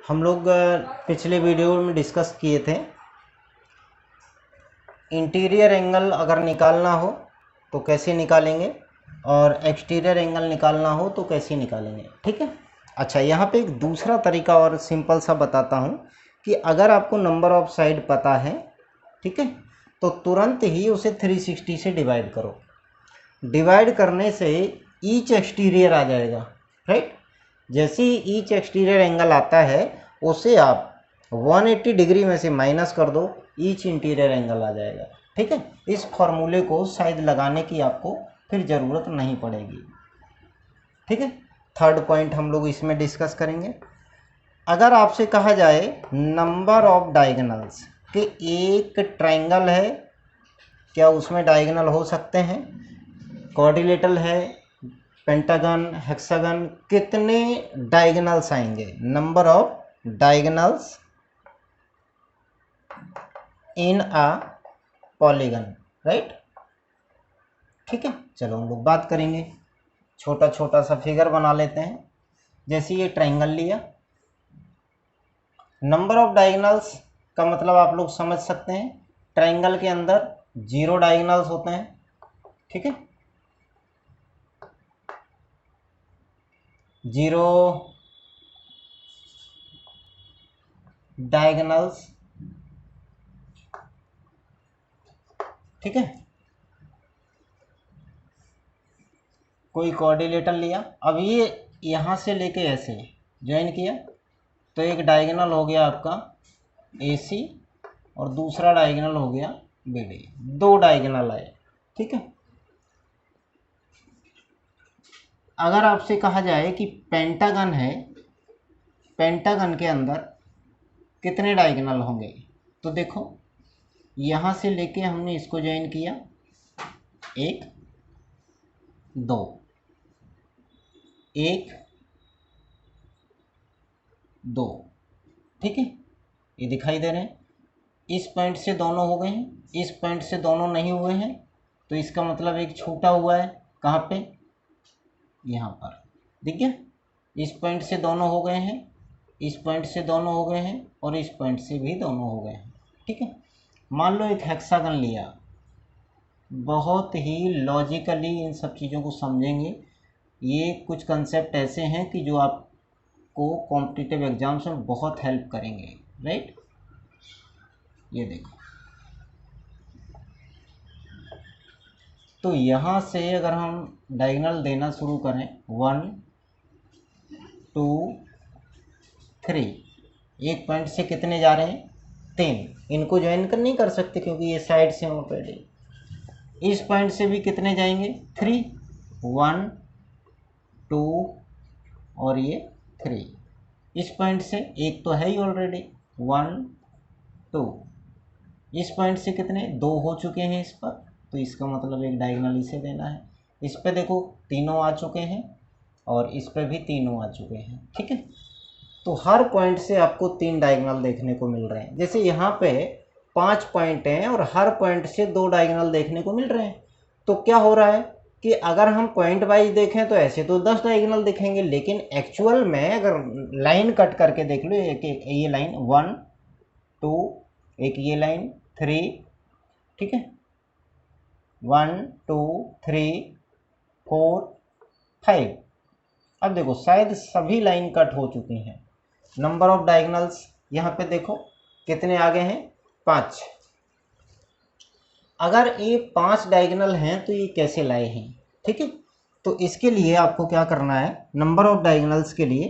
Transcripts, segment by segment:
हम लोग पिछले वीडियो में डिस्कस किए थे इंटीरियर एंगल अगर निकालना हो तो कैसे निकालेंगे और एक्सटीरियर एंगल निकालना हो तो कैसे निकालेंगे। ठीक है। अच्छा, यहाँ पे एक दूसरा तरीका और सिंपल सा बताता हूँ कि अगर आपको नंबर ऑफ साइड पता है, ठीक है, तो तुरंत ही उसे 360 से डिवाइड करो। डिवाइड करने से ईच एक्सटीरियर आ जाएगा, राइट। जैसे ही ईच एक्सटीरियर एंगल आता है उसे आप 180 डिग्री में से माइनस कर दो, ईच इंटीरियर एंगल आ जाएगा। ठीक है। इस फॉर्मूले को शायद लगाने की आपको फिर ज़रूरत नहीं पड़ेगी। ठीक है। थर्ड पॉइंट हम लोग इसमें डिस्कस करेंगे। अगर आपसे कहा जाए नंबर ऑफ डायगोनल्स कि एक ट्रायंगल है, क्या उसमें डायगोनल हो सकते हैं, क्वाड्रिलेटरल है, पेंटागन, हेक्सागन, कितने डायगोनल्स आएंगे, number of diagonals in a polygon, right. ठीक है। चलो हम लोग बात करेंगे, छोटा छोटा सा फिगर बना लेते हैं। जैसे ये ट्रायंगल लिया, नंबर ऑफ डायगोनल्स का मतलब आप लोग समझ सकते हैं, ट्रायंगल के अंदर 0 डायगोनल्स होते हैं। ठीक है, 0 डायगोनल्स। ठीक है, कोई कोऑर्डिनेटर लिया, अब ये यहाँ से लेके ऐसे ज्वाइन किया तो एक डायगोनल हो गया आपका AC और दूसरा डायगोनल हो गया BD, 2 डायगोनल आए। ठीक है। अगर आपसे कहा जाए कि पेंटागन है, पेंटागन के अंदर कितने डायगोनल होंगे, तो देखो यहाँ से लेके हमने इसको ज्वाइन किया, 1 2, 1 2। ठीक है, ये दिखाई दे रहे हैं। इस पॉइंट से दोनों हो गए हैं, इस पॉइंट से दोनों नहीं हुए हैं, तो इसका मतलब एक छूटा हुआ है। कहाँ पे, यहाँ पर, दिख गया। इस पॉइंट से दोनों हो गए हैं, इस पॉइंट से दोनों हो गए हैं और इस पॉइंट से भी दोनों हो गए हैं। ठीक है। मान लो एक हेक्सागन लिया, बहुत ही लॉजिकली इन सब चीज़ों को समझेंगे। ये कुछ कंसेप्ट ऐसे हैं कि जो आपको कॉम्पिटिटिव एग्जाम्स में बहुत हेल्प करेंगे, राइट। ये देखो, तो यहाँ से अगर हम डायगोनल देना शुरू करें, 1 2 3, एक पॉइंट से कितने जा रहे हैं, 3। इनको ज्वाइन कर नहीं कर सकते क्योंकि ये साइड से ऑलरेडी। इस पॉइंट से भी कितने जाएंगे, 3, 1 2 और ये 3। इस पॉइंट से एक तो है ही ऑलरेडी, 1 2। इस पॉइंट से कितने, 2 हो चुके हैं इस पर, तो इसका मतलब एक डायगोनल इसे देना है। इस पे देखो तीनों आ चुके हैं और इस पे भी तीनों आ चुके हैं। ठीक है, तो हर पॉइंट से आपको 3 डायगोनल देखने को मिल रहे हैं। जैसे यहाँ पे 5 पॉइंट हैं और हर पॉइंट से 2 डायगोनल देखने को मिल रहे हैं। तो क्या हो रहा है कि अगर हम पॉइंट वाइज देखें तो ऐसे तो 10 डायगोनल दिखेंगे, लेकिन एक्चुअल में अगर लाइन कट करके देख लो, एक ये लाइन 1 2, एक ये लाइन 3, ठीक है, 1 2 3 4 5। अब देखो शायद सभी लाइन कट हो चुकी हैं। नंबर ऑफ डायगोनल्स यहाँ पे देखो कितने आ गए हैं, 5। अगर ये 5 डायगोनल हैं तो ये कैसे लाए हैं। ठीक है, तो इसके लिए आपको क्या करना है, नंबर ऑफ डायगोनल्स के लिए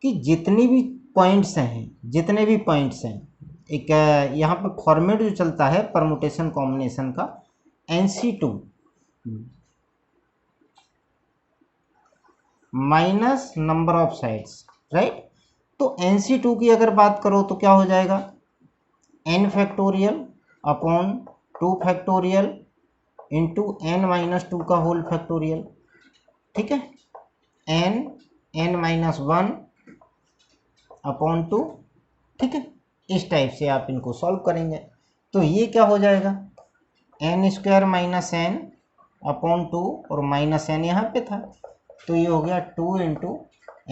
कि जितनी भी पॉइंट्स हैं, जितने भी पॉइंट्स हैं, एक यहाँ पर फॉर्मेट जो चलता है परमुटेशन कॉम्बिनेशन का, NC2 minus number of sides, right. तो NC2 की अगर बात करो तो क्या हो जाएगा, n factorial upon 2 factorial into n-2 का होल फैक्टोरियल। ठीक है, n-1 अपॉन 2। ठीक है, इस टाइप से आप इनको सॉल्व करेंगे तो ये क्या हो जाएगा, n² माइनस n अपॉन 2 और माइनस n यहाँ पे था, तो ये हो गया 2 into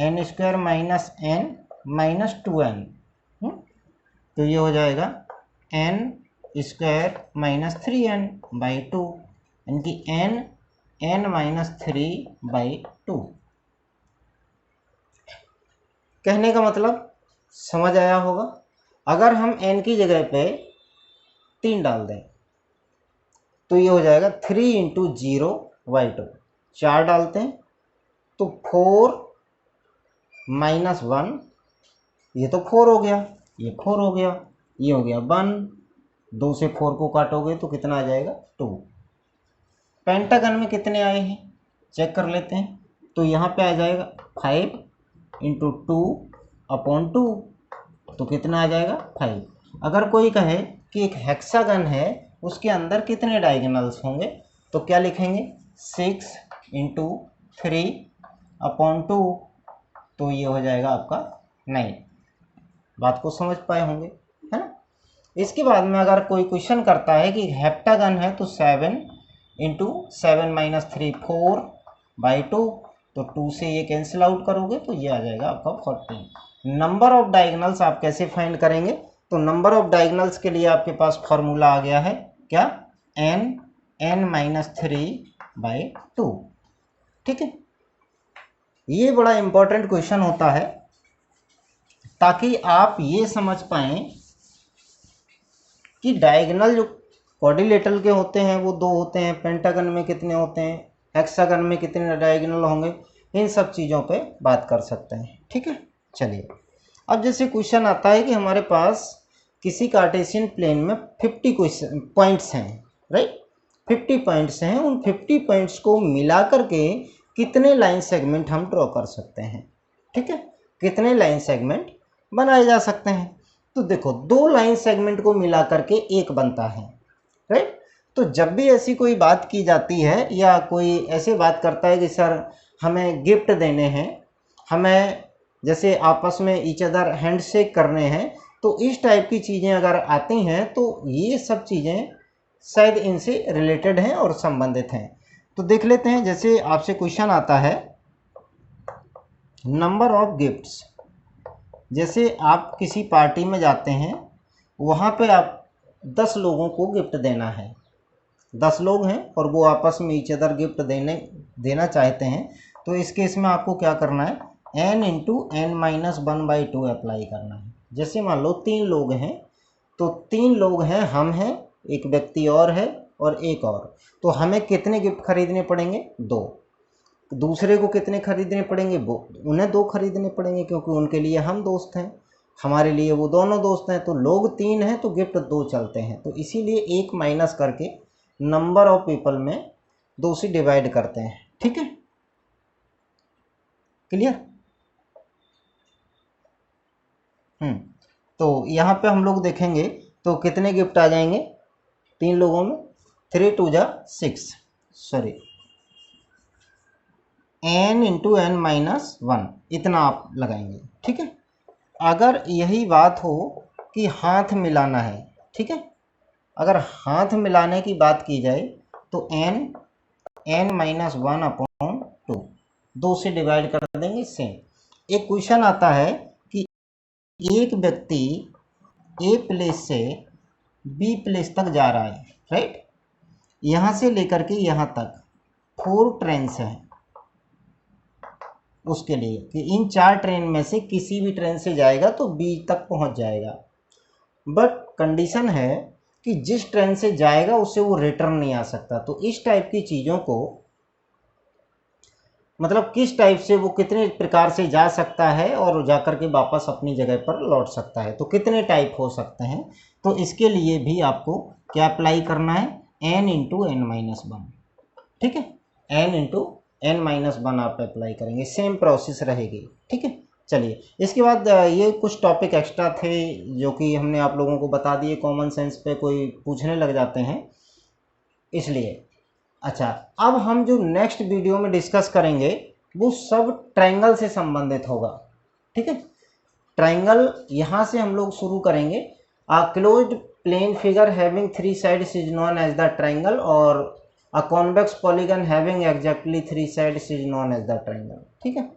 n² minus n minus 2n, तो ये हो जाएगा n² माइनस 3n बाई 2, यानी कि n माइनस 3/2। कहने का मतलब समझ आया होगा। अगर हम n की जगह पे 3 डाल दें तो ये हो जाएगा 3 इंटू 0/2, 4 डालते हैं तो 4 माइनस 1, ये तो 4 हो गया, ये 4 हो गया, ये हो गया 1, 2 से 4 को काटोगे तो कितना आ जाएगा 2। पेंटागन में कितने आए हैं चेक कर लेते हैं, तो यहाँ पे आ जाएगा 5 इंटू 2/2, तो कितना आ जाएगा 5। अगर कोई कहे कि एक हेक्सागन है उसके अंदर कितने डायगोनल्स होंगे, तो क्या लिखेंगे 6 इंटू 3/2, तो ये हो जाएगा आपका 9। बात को समझ पाए होंगे, है ना। इसके बाद में अगर कोई क्वेश्चन करता है कि हेप्टागन है तो 7 इंटू 7 माइनस 3 4/2, तो 2 से ये कैंसिल आउट करोगे तो ये आ जाएगा आपका 14। नंबर ऑफ डायगोनल्स आप कैसे फाइंड करेंगे, तो नंबर ऑफ डायगोनल्स के लिए आपके पास फॉर्मूला आ गया है क्या, n माइनस 3/2। ठीक है, ये बड़ा इंपॉर्टेंट क्वेश्चन होता है ताकि आप ये समझ पाएं कि डायगोनल जो क्वाड्रिलेटरल के होते हैं वो 2 होते हैं, पेंटागन में कितने होते हैं, हेक्सागन में कितने डायगोनल होंगे, इन सब चीज़ों पे बात कर सकते हैं। ठीक है, चलिए अब जैसे क्वेश्चन आता है कि हमारे पास किसी कार्टेशियन प्लेन में 50 पॉइंट्स हैं, राइट, 50 पॉइंट्स हैं, उन 50 पॉइंट्स को मिला करके कितने लाइन सेगमेंट हम ड्रॉ कर सकते हैं। ठीक है, कितने लाइन सेगमेंट बनाए जा सकते हैं, तो देखो 2 लाइन सेगमेंट को मिला करके एक बनता है, राइट। तो जब भी ऐसी कोई बात की जाती है या कोई ऐसे बात करता है कि सर हमें गिफ्ट देने हैं, हमें जैसे आपस में ईच अदर हैंडशेक करने हैं, तो इस टाइप की चीज़ें अगर आती हैं तो ये सब चीज़ें शायद इनसे रिलेटेड हैं और संबंधित हैं। तो देख लेते हैं, जैसे आपसे क्वेश्चन आता है नंबर ऑफ गिफ्ट्स, जैसे आप किसी पार्टी में जाते हैं, वहाँ पे आप 10 लोगों को गिफ्ट देना है, 10 लोग हैं और वो आपस में ईच अदर गिफ्ट देना चाहते हैं, तो इस केस में आपको क्या करना है, n into n minus 1/2 apply करना है। जैसे मान लो 3 लोग हैं, तो 3 लोग हैं, हम हैं, एक व्यक्ति और है और एक और, तो हमें कितने गिफ्ट खरीदने पड़ेंगे 2। दूसरे को कितने खरीदने पड़ेंगे, वो उन्हें 2 खरीदने पड़ेंगे क्योंकि उनके लिए हम दोस्त हैं, हमारे लिए वो दोनों दोस्त हैं, तो लोग 3 हैं तो गिफ्ट 2 चलते हैं, तो इसीलिए 1 माइनस करके नंबर ऑफ पीपल में 2 से डिवाइड करते हैं। ठीक है, क्लियर। तो यहाँ पे हम लोग देखेंगे तो कितने गिफ्ट आ जाएंगे 3 लोगों में, 3 2 जा 6, sorry n into n minus 1, इतना आप लगाएंगे। ठीक है, अगर यही बात हो कि हाथ मिलाना है, ठीक है, अगर हाथ मिलाने की बात की जाए तो n माइनस 1/2, 2 से डिवाइड कर देंगे, सेम। एक क्वेश्चन आता है कि एक व्यक्ति ए प्लेस से बी प्लेस तक जा रहा है, राइट, यहाँ से लेकर के यहाँ तक 4 ट्रेन हैं उसके लिए, कि इन 4 ट्रेन में से किसी भी ट्रेन से जाएगा तो बी तक पहुँच जाएगा, बट कंडीशन है कि जिस ट्रेन से जाएगा उससे वो रिटर्न नहीं आ सकता। तो इस टाइप की चीज़ों को, मतलब किस टाइप से वो कितने प्रकार से जा सकता है और जाकर के वापस अपनी जगह पर लौट सकता है, तो कितने टाइप हो सकते हैं, तो इसके लिए भी आपको क्या अप्लाई करना है, n इंटू n माइनस 1। ठीक है, n इंटू n माइनस 1 आप अप्लाई करेंगे, सेम प्रोसेस रहेगी। ठीक है, चलिए इसके बाद ये कुछ टॉपिक एक्स्ट्रा थे जो कि हमने आप लोगों को बता दिए, कॉमन सेंस पे कोई पूछने लग जाते हैं इसलिए। अच्छा, अब हम जो नेक्स्ट वीडियो में डिस्कस करेंगे वो सब ट्रायंगल से संबंधित होगा। ठीक है, ट्रायंगल यहाँ से हम लोग शुरू करेंगे। A closed plane figure having 3 sides is known as the triangle, और a convex polygon having exactly 3 sides is known as the triangle. ठीक है।